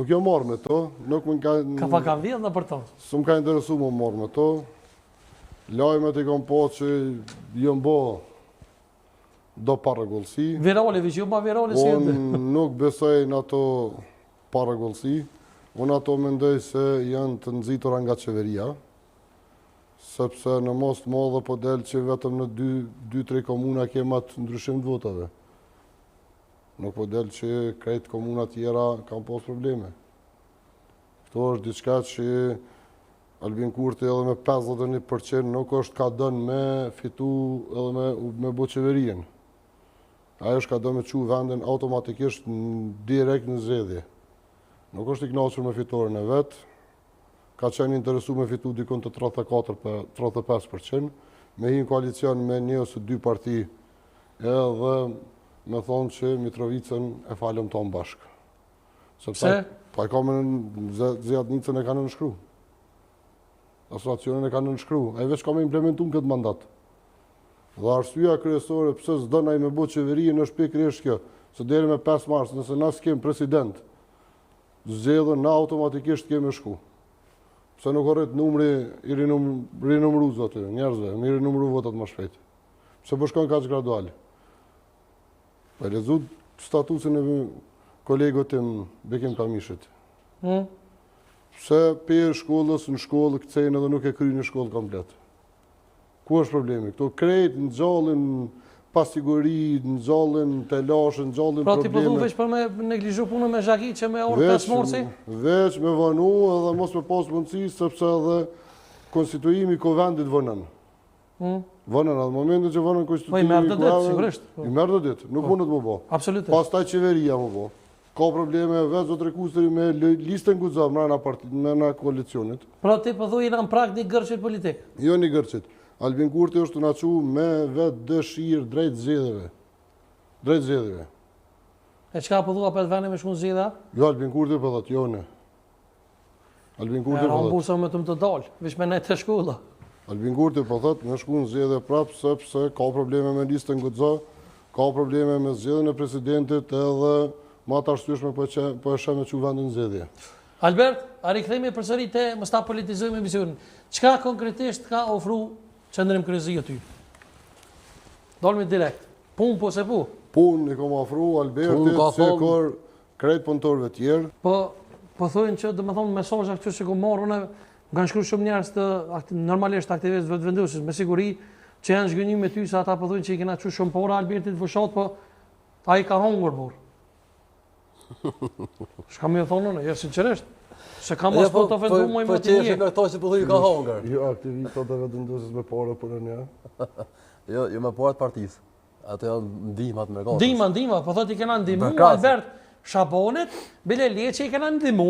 Nuk jam marrë me to, nuk më ka... Ka vjedh në për to? S'm ka interesu më marrë me to. Lajmet i kam po që jëm bo do paragullësi. Virale, vëqë ju ma virale si jëndë? Unë nuk besoj në ato paragullësi. Unë ato mendoj se janë të nëzitura nga qeveria. Sepse në mos të madhe po del që vetëm në 2-3 komuna kema të ndryshim të votave. Nuk po del që krejt komuna tjera kam pas probleme. Këto është diçka që Albin Kurti edhe me 51% nuk është ka dënë me fitu edhe me bo qeverien. Ajo është ka dënë me qu vendin automatikisht direkt në zgjedhje. Nuk është i knaqur me fitoren e vetë, ka qenë interesu me fitu dikon të 34-35%, me hinë koalicion me 1 ose 2 parti edhe me thonë që Mitrovicën e falëm tonë bashkë. Pse? Pa i kamen Zjatnicën e kanë nënshkru. Asociacionin e kanë nënshkru. E veç ka me implementu në këtë mandat. Dhe arsyeja kryesore pëse s'dëna i me bo qeverin është pikërisht kjo. Se deri me 5 mars, nëse na s'kem president, zgjedhën na automatikisht keme shku. Pse nuk orrit numri i rinumru zotë, njerëzve, mi rinumru votat më shpejt. Pse po shkon kaq gradual. Po lezu statusin e kolegët tim Bekim Kamishit. Pse për shkollës në shkollë këcejnë edhe nuk e kry një shkollë komplet. Ku është problemi? Këto krejt në gjallin pasiguri, në gjallin telashën, në gjallin probleme. Pra ti përdu veç për me neglizhu punën me zhaki që me orë 5 morsi? Veç me vënu edhe mos me pas mundësi, sepse edhe konstituimi ko vendit vënën. Vënën, edhe momentin që vënën konstituimi i merë dhe ditë, sigurisht. I merë dhe ditë, nuk mundet më bo. Absolutisht. Pas taj qeveria më bo. Ka probleme veç do të rekusteri me listën gudzab në koalicionit. Pra ti përdu i në prak një gërqit politik? Jo një gërqit. Albin Kurti është të naqu me vetë dëshirë drejt zgjedhjeve. Drejt zgjedhjeve. E qka përdu apet vene me shkun zgjedhja? Jo, Albin Kurti përdat, jo ne. Albin Kurti përdat. E rambursa me të më të dalë, vish me nejtë të shkulla. Albin Kurti përdat me shkun zgjedhje prapë, sepse ka probleme me listën gudzab, ka probleme me zgjedhjen e presidentit edhe ma të arsyeshme po e shemë që vendin zgjedhje. Albert, a rikthejme përsëri te mos ta politizojmë emisionin. Çka konkretisht ka ofru Qendrim Kryqëzia ty? Dolmi direkt. Pun po se pu? Pun i kom ofru Albertit si kër krejt punëtorëve tjerë. Po thojnë që dhe me thonë mesazha këtu që kom marrë, unë nga shkru shumë njerëz të normalisht aktivistë vetëvendosis, me siguri që janë zhgënjur me ty se ata po thonë që i kena çu shumë pora Albertit fushat, po ai ka hungur por. Shka me thonë unë, jo sinqerisht. Se ka mos po të ofendu më i më të një. Po që këto që po thuj ka hungur. Jo aktivistat dhe vetëvendosis me pora për në një. Jo me porat partisë. Ato janë ndihmat me gatë. Ndihma, po thotë i kena ndihmu Albert Shabonit, bile leçi i kena ndihmu.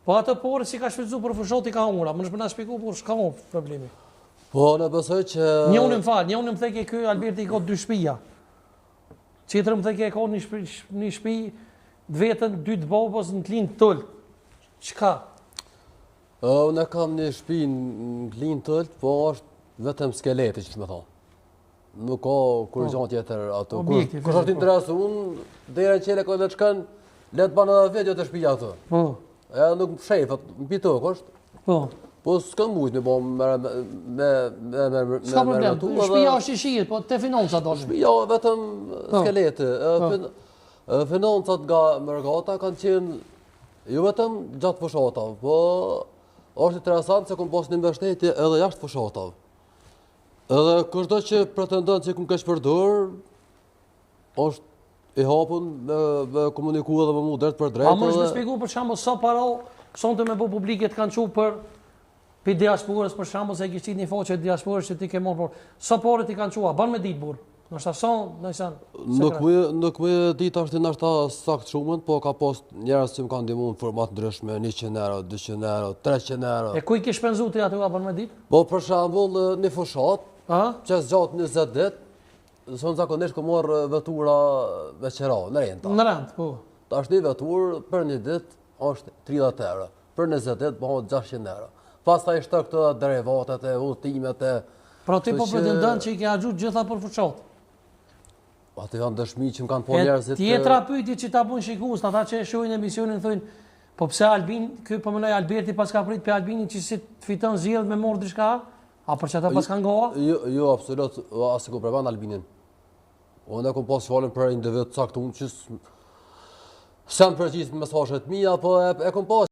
Po ato porë si ka shfrytzu për fushot i ka hungura, më na shpjegoj por s'ka problemi. Po në besoj që Njëri më fal, njëri më thekë ky Alberti ka 2 shtëpia. Tjetër më thekë ka një shtëpi vetën 2 babas në Klin Tull. Çka? Unë kam një shtëpi në Klin Tull, po është vetëm skeleti që më thonë. Nuk ka kur gjë tjetër ato. Kur është interes unë dera qele ka vetë shkën, le të banë edhe vetë të shtëpia ato. Po. Ja nuk shef, mbi tokë është. Po. Po s'kam mujt me bom me s'ka problem. Shtëpia është i shihet, po te financa dalin. Shtëpia vetëm skeleti. Financat nga Mërgata kanë qenë jo vetëm gjatë fushatave, po është interesant se kom pas një mbështetje edhe jashtë fushatave. Edhe kushdo që pretendon që kum keq përdor, është i hapun me komuniku edhe me mu drejt për drejt. A më është me shpjegu për shembull sa para sonte me bu publike të kanë çu për diasporës për shembull se kishte një faqe diasporës që ti ke marrë. Sa parë ti kanë çuar, ban me ditë burr. Nështë son, nuk më ditë është nështë sakt shumën, po ka pas njerëz që më kanë ndihmuar në format ndryshme, 100 euro, 200 euro, 300 euro. E ku i ke shpenzu ti aty ban me ditë? Po për shembull në fushat, që zgjat 20 ditë, son zakonisht ku marr vetura me qera, në rent. Në rent, po. Tash një vetur për një ditë është 30 euro, për 20 ditë bëhet 600 euro. Pastaj shto këto derivatet e udhëtimet e. Pra ti po pretendon që i ke harxhu gjitha për fushat. Ato janë dëshmi që më kanë po njerëzit. Tjetra pyetje që ta bën shikues, ata që shohin emisionin thonë, Po pse po mënoj Alberti pas ka prit pe Albinin që si të fiton zgjedhjet me morr diçka? A për çata pas ka ngoa? Jo, absolut, as e ku përmend Albinin. Unë kam pas fjalën për individ caktuar që s'an përgjithë mesazhet mia, po e kam pas